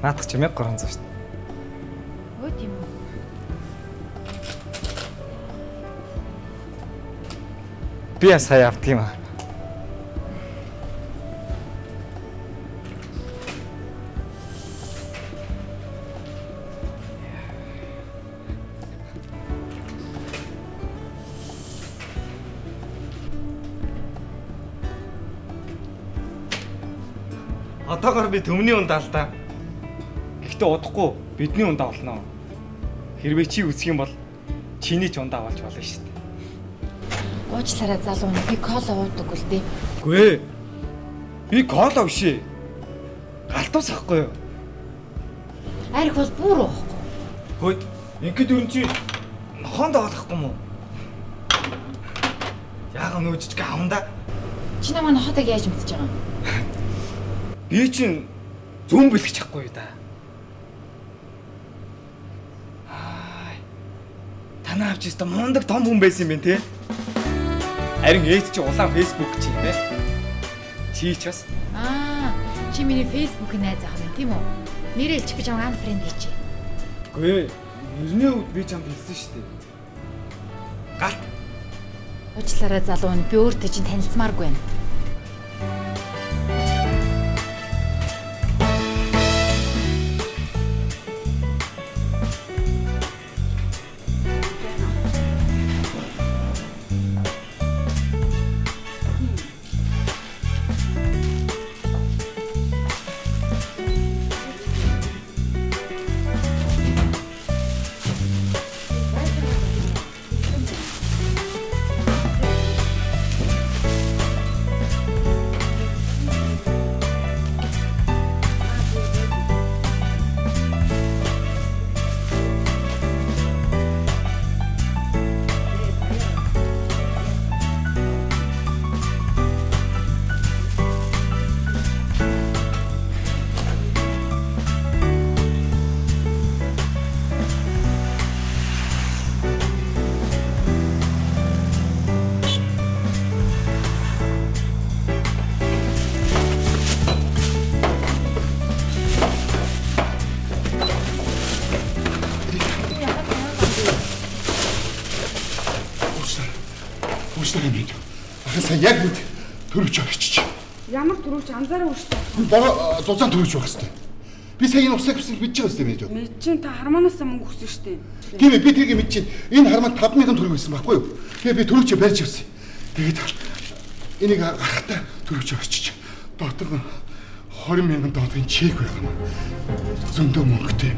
Наадах чи 1300 шүү дээ. Өө тийм үү. Би сая авдаг юм аа. Одоогоор би төмний унд алдаа. Гэхдээ удахгүй бидний ундаа болно. Хэрвээ чи үсэх юм бол чиний ч ундаа авалж болно шүү дээ. Уучлаарай залуу нь би кола уудаг үл дээ. Үгүй ээ. Би кола биш ээ. Галтуус ахгүй юу? Арх бол бүр уухгүй. Хөөе. Ингээд өрн чи нохоонд авахгүй юм уу? Яага нөөжж гаванда. Чи намайг нохотог яаж мэдчихэж байгаа юм? Би чинь зүүн бэлгэж чадахгүй юу да. Танаа авч өстө мундаг том хүн байсан юм бэ те? Харин ээж чи улаан фэйсбુક чи юм бэ? Чи ч бас. Чи миний фэйсбુક найз ах юм тийм үү? Нэрээ илчих гэж ан фрэнд хийчих. Үгүй ээ. Нэрний үед би чамд хэлсэн шүү дээ. Галт. Уучлаарай залуу нь би өөртөө чинь танилцмааргүй байна. Уучлаарай минь. Ахын сайн яг мэд төрөвч орчиж. Ямар төрөвч анзаараа ууштай. Бороо зузаан төрөвч байх хэрэгтэй. Би сая энэ усаа гэсэн мэдж байгаа юм байна. Мэдчихэн та хармаанаасаа мөнгө өгсөн шүү дээ. Тийм ээ би тэрийг мэдэж чинь энэ хармаанд 5,000 төгрөг байсан байхгүй юу? Тэгээ би төрөвч барьж авсан. Тэгээд энийг гарахтаа төрөвч орчиж. Доктор нь 20,000 долларын чек байх юм. Зөндөө мөнгөтэй.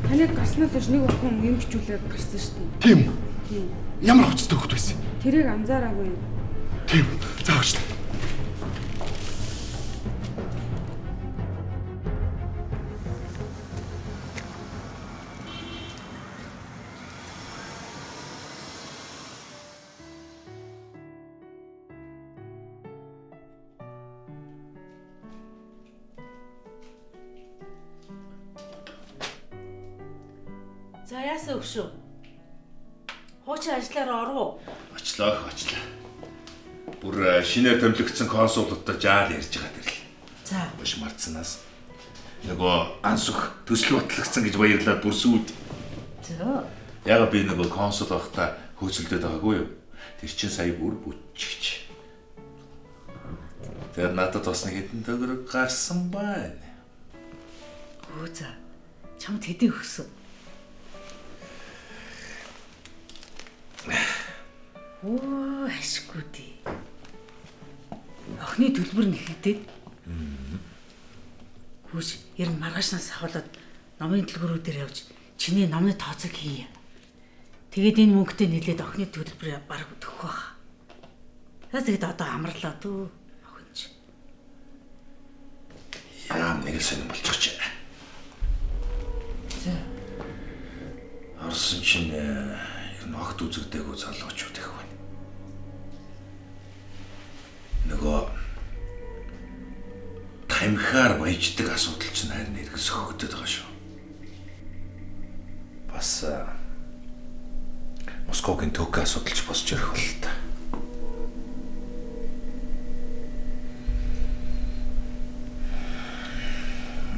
Таныг гарснаас хойш нэг охин юм бичүүлээд гарсан шүү дээ. Тийм үү? Ямар хувцастай хөлт байсан? Тэрийг анзаараагүй. Тийм. Заавч. За яасан өгшөө? Хуучин ажиллаараа оров уу? Очлоо. Бүр шинээр томилогдсон консулттай жаал ярьж байгаа дэрл. За. Бош мартсанаас нөгөө ансөх төсөл батлагдсан гэж баярлаад бүр сүйд. За. Яга би нөгөө консул байхдаа хөөцөлдөд байгаагүй юу? Тэр чинь сая бүр бүччихч. Тэр надад бас нэг хэдэн төгрөг гарсан байна. Хөө за. Чамд хэдий өгсөн? Оо, ашгүй дээ. Охны төлбөр нэхэдээд. Хүүш, ер нь маргаашнаас ахуулаад номын төлбөрүүдээр явж чиний номны тооцоог хийе. Тэгээд энэ мөнгөтэй нийлээд охны төлбөр бараг өгөх байх. Тэгээд одоо амарлаа дөө. Охин чи. Яам нэг сонирм болчихч. За. Орсон чинь ер нь огт үзэгдээгүй залуучууд их байна. Нөгөө тамхиар баяждаг асуудал чинь харин эргэс хөгдөд байгаа шүү. Бас Москвагийн төгөө асуудалч босч ирэх бол та.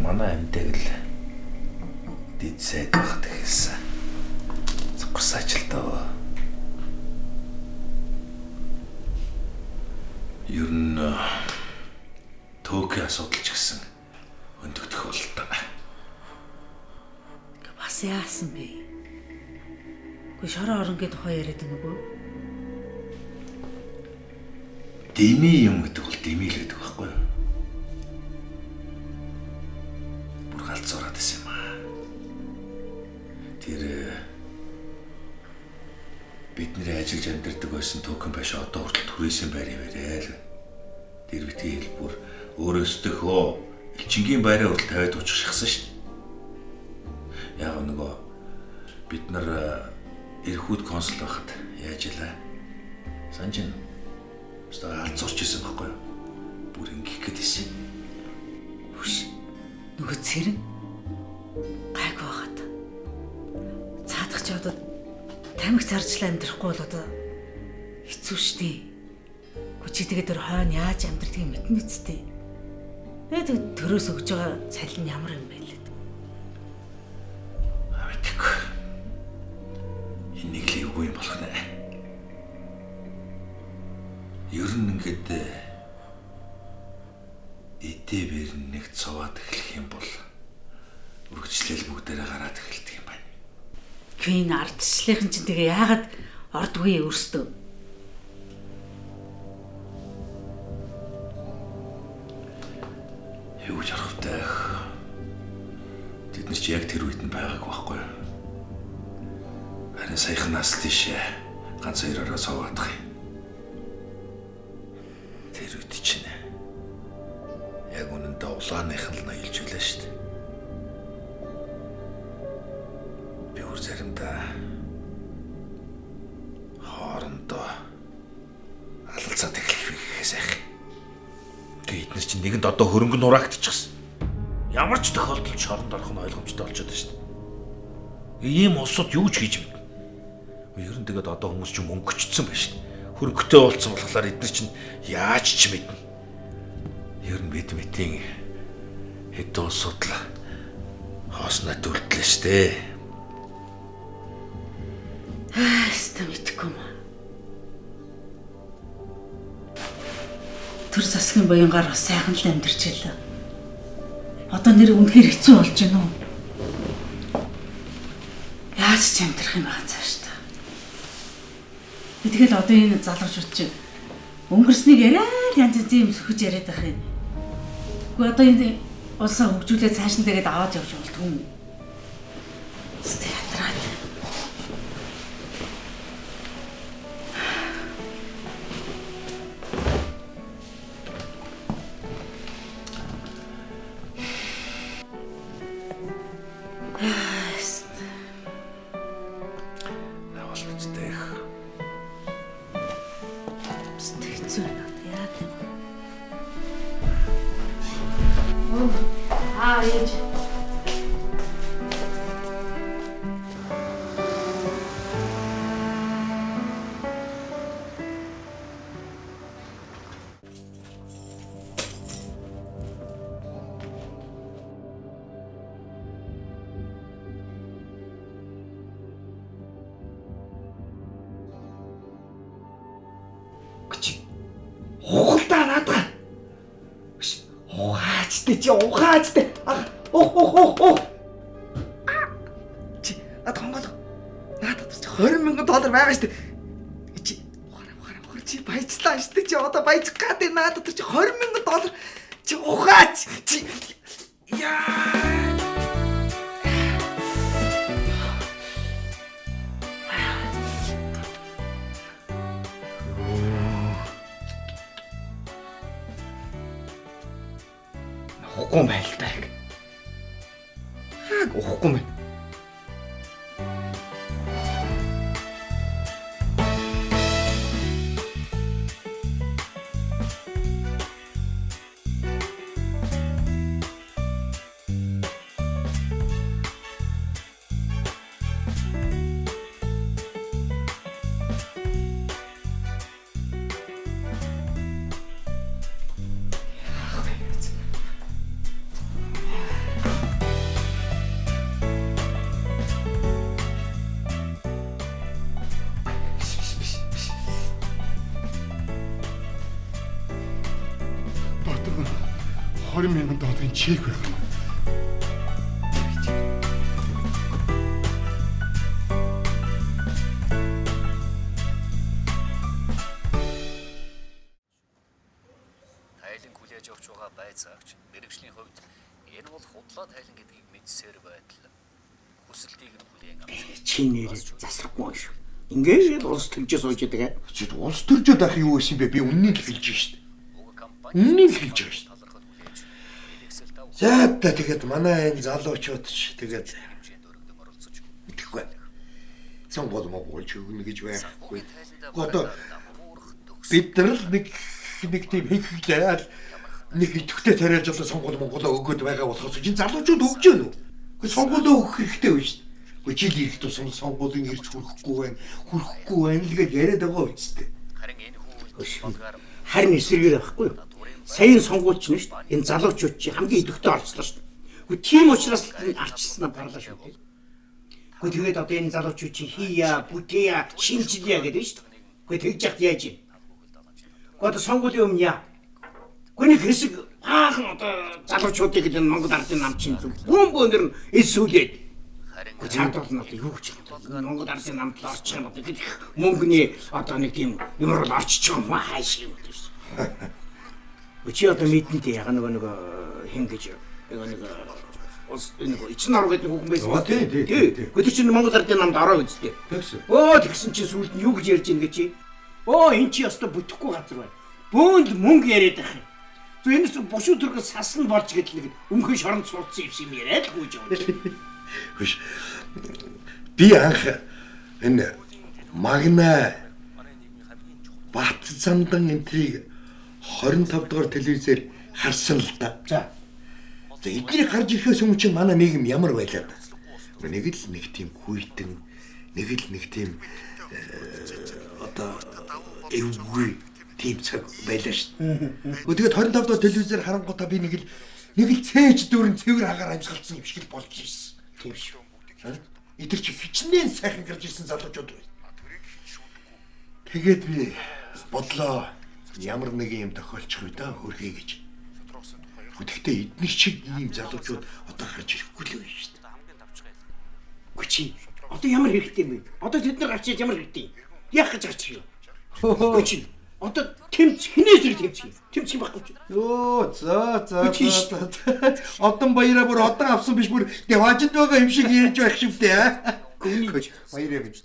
Манай амтэг л дид сайд багт хэлсэн. Зогсож ажилтаа. Ер нь төгөө асуудалч гэсэн өндөгдөх бол та. Бас яасан бэ? Гүй шороо оронгийн тухай яриад байна уу? Дими юм гэдэг бол дими л гэдэг байхгүй юу? Бүр галзуураад байсан юм аа. Тэр бидний ажиллаж амьдардаг байсан токен байш одоо хүртэл түрээсийн байр яваарай л. Тэр битгий хэлбэр өөрөөсдөхөө элчингийн байраа хүртэл тавиад уучрах шахсан шүү дээ. Яг нөгөө бид нар эрхүүд консул байхад яаж илаа? Санаж байна. Өстө алцуурч исэн байхгүй юу? Бүр ингэх гээд байсан. Хүш. Нөгөө цэрэн гайг байгаад. Цаадах ч одоо тамхи зарчлаа амьдрахгүй бол одоо хэцүү шттий. Чи тэгээд тэр хойно яаж амьдрдгийг мэднэ үсттэй. Тэгээд төрөөс өгж байгаа цалин ямар юм бэ лээ. Мэдээгүй. Энийг л юу юм болох нэ. Ер нь ингээд эдээр нэг цоваад эхлэх юм бол үргэлжлэл бүгдээрээ гараад эхэлдэг юм байна. Квин ардчлалын чинь тэгээ яагаад ордгүй өөртөө. Юу жарахтай. Тэд нар чи яг тэр үед нь байгаагүй байхгүй юу? Харин саяхнаас тийшээ ганц хоёроо цоваадах юм. Тэр үед чинь яг үнэндээ улааных нь наилж үлээ шүү дээ. Би өөр заримдаа хоорондоо алалцаад эхлэх гэхээс айх. Тэгээд эдгээр чинь нэгэнд одоо хөрөнгө нураагдчихсан. Ямар ч тохиолдолд шоронд орох нь ойлгомжтой болчиход байна шүү дээ. Ийм улсууд юу ч хийж мэднэ. Ер нь тэгээд одоо хүмүүс ч мөнгөчсөн байна шүү дээ. Хөрөнгөтэй уулзсан болохоор эдгээр чинь яаж ч мэднэ. Ер нь бид мэтийн хэдэн улсууд л хоосноо төлдлөө шүү дээ. Ста мэдгүй юм. төр засгийн буянгаар бас сайхан л амьдарч байлаа. Одоо нэр үнэхээр хэцүү болж байна уу? Яаж ч амьдрах юм аа цааш та. Би тэгэл одоо энэ залуучууд чинь өнгөрснийг яриад янз янзын юм сөхөж яриад байх юм. Гэхдээ одоо энэ улсаа хөгжүүлээд цааш нь тэгээд аваад явж болтгүй юм. Сте ятраад. Аа ээж. Ухалдаа наадгаа. Ухаачтай чи ухаачтай. Ух. Чи атгонгол. Надад чи $20,000 байгаа штэ. Чи ухаар чи баяжлаа штэ чи одоо баяжих гэдэг надад чи $20,000 чи ухаач чи яа. Ухахгүй байл таг. Ухахгүй мэн. $20,000 чек байх юм. Тайлан хүлээж авч байгаа байцаагч мэрэгжлийн хувьд энэ бол худлаа тайлан гэдгийг мэдсээр байтал хүсэлтийг нь хүлээн авч. Чи нэрээ засрахгүй шүү. Ингээд улс төржөө сууж байгаа. Чи улс төржөөд ах юу гэсэн бэ? Би үннийг л хэлж шít. Үннийг л хэлж байгаа шít. За тэгээд манай энэ залуучууд ч тэгээд итгэхгүй. Сонгол могуулч өгнө гэж байхгүй. Одоо бид нар л нэг тийм хийхлээ нэг идэвхтэй тариалж одоо сонгол Монголоо өгөөд байгаа болохоос чинь залуучууд өгч гэнэ үү? Гэхдээ сонголоо өгөх хэрэгтэй байна шүү дээ. Гэхдээ жил ирэх тусам сонгуулийн ирж хүрэхгүй байна л гэж яриад байгаа үстэй. Харин эсрэгээр байхгүй юу? Сайн сонгуульч нь шүү дээ. Энэ залуучууд чи хамгийн идэвхтэй орцлоо шүү дээ. Гэхдээ тийм учраас арчилснаа барлаа шүү дээ. Гэхдээ тэгээд одоо энэ залуучууд чи хийя, бүтээя, шинжилье гэдэг шүү дээ. Гэхдээ тэгж яхад яаж юм? Одоо сонгуулийн өмнө яа. Гүний хэсэг баахан одоо залуучуудыг энэ Монгол ардын нам чинь зүг бөөнөр нь эсүүлээд. Гэхдээ цаанд бол нь юу гэж байна? Монгол ардын намд орчих юм одоо гэдэг мөнгөний одоо нэг тийм юмр бол орчиж байгаа юм хааш юм гэсэн. Чи одоо мэдэнтэй яга нэг хин гэж нэг улс нэг Ичнэ ороо гэдэг хүүхэн байсан. Тий. Гэхдээ чи Монгол ардын намд ороо үзтээ. Тэгсэн чи сүүлд нь юу гэж ярьж ийн гэж чи. Энэ чи ястаа бүтэхгүй газар байна. Бөөнд мөнгө яриад байх юм. Зөв энэс бушуу төргөс сасан болж гэдэг өмнөхөн шоронд суудсан юм яриад л гүйж байгаа. Хүш. Би анх энэ Магна Бат Зандан энтрийг 25 дугаар телевизээр харсан л да. За эднийг харж ирэхээс өмнө чинь манай нийгэм ямар байлаа да. Нэг л нэг тийм хүйтэн, нэг л нэг тийм одоо эвгүй тийм цаг байлаа шүү дээ. Тэгээд 25 дугаар телевизээр харангуйтаа би нэг л цээж дүүрэн цэвэр хагаар амсгалцсан юм шиг л болж ирсэн. Тийм шүү. Эдгээр чи хичнээн сайхан гарч ирсэн залуучууд байна. Тэгээд би бодлоо. ямар нэгэн юм тохиолчих вэ да хөрхий гэж. Гэхдээ эдний шиг ийм залуучууд одоо гарч ирэхгүй л байна шүү дээ. Үгүй чи одоо ямар хэрэгтэй юм бэ? Одоо тэд нар гарч ирж ямар хэрэгтэй юм? Яах гэж гарч ирээ? Үгүй чи одоо тэмц хинээс зэрэг тэмц юм. Тэмц юм байхгүй чи. Өө за. Одон баяраа бүр одон авсан биш бүр хажид байгаа юм шиг ярьж байх юм дээ. Гүнийч баяраа гэж.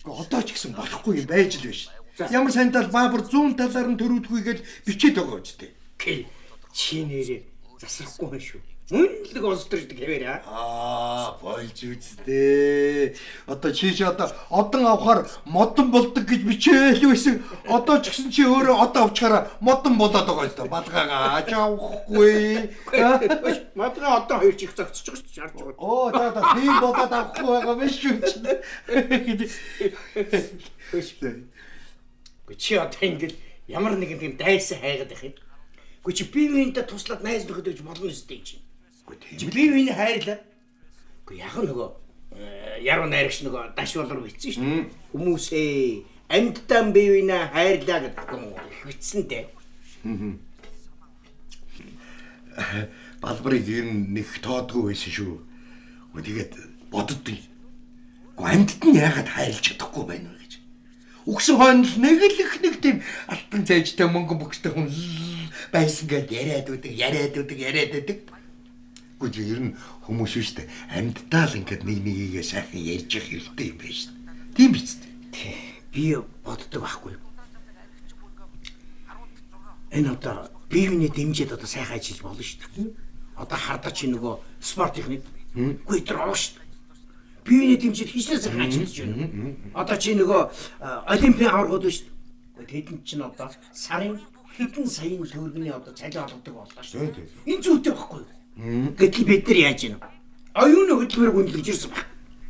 Одоо ч гэсэн болохгүй юм байж л байна шүү. Ямар сандал баабар зүүн талаар нь төрүүдгүй гэж бичээд байгаа үстэй. Чи нэрээ засрахгүй байх шүү. Мөндлөг олсторждаг хэвээр Болж үзтээ. Одоо чи одоо одон авахаар модон болдог гэж бичээл байсан. Одоо ч гэсэн чи өөрөө одоо авчаараа модон болоод байгаа юм да. Балгаагаа аж авахгүй. Мадгаа одоо хоёр чих загцж байгаа шүү шаарч байгаа. Оо за тийм болоод авахгүй байгаа биш шүү. Чи одоо ингэж ямар нэгэн тийм дайсан хайгаад байх юм. Гэхдээ чи бие биенээ туслаад найз нөхөд гэж болно үстэй чи. Чи бие биенээ хайрлаа. Гэхдээ яг нөгөө яруу найрагч нөгөө дашвалруу бичсэн шүү дээ. Хүмүүсээ амьдтан бие биенээ хайрлаа гэдэг юм бичсэнтэй. Балбарыг ер нь нэг тоодгүй байсан шүү. Тэгээд боддоо. Амьдд нь яагаад хайрлж чадахгүй байна вэ гэж. Үгсэн хойно нэг л их нэг тийм алтан цайжтай мөнгө бөхстэй хүн байсан гэд яриад үүдэг. Гэхдээ ер нь хүмүүс шүү дээ. Амьдтаа л ингээд нэг нэгийгээ сайхан ярьж явах хэрэгтэй юм байна шүү дээ. Тийм биз дээ. Би боддог байхгүй. Энэ одоо биений дэмжиж одоо сайхан ажиллаж болно шүү дээ. Одоо хардаа чи нөгөө спорт техник гүйдэр орох шүү дээ. Биений дэмжиж хийснээр сайхан ажиллаж байна. Одоо чи нөгөө олимпийн аваргууд шүү дээ. Тэдэн чинь одоо сарын хэдэн саяын төгрөгийн одоо цалин олгодог боллоо шүү дээ. Энэ зүйтэй байхгүй юу? Гэтэл бид нар яаж юм? Оюуны хөтөлбөрөөр гүнлэж ирсэн баг.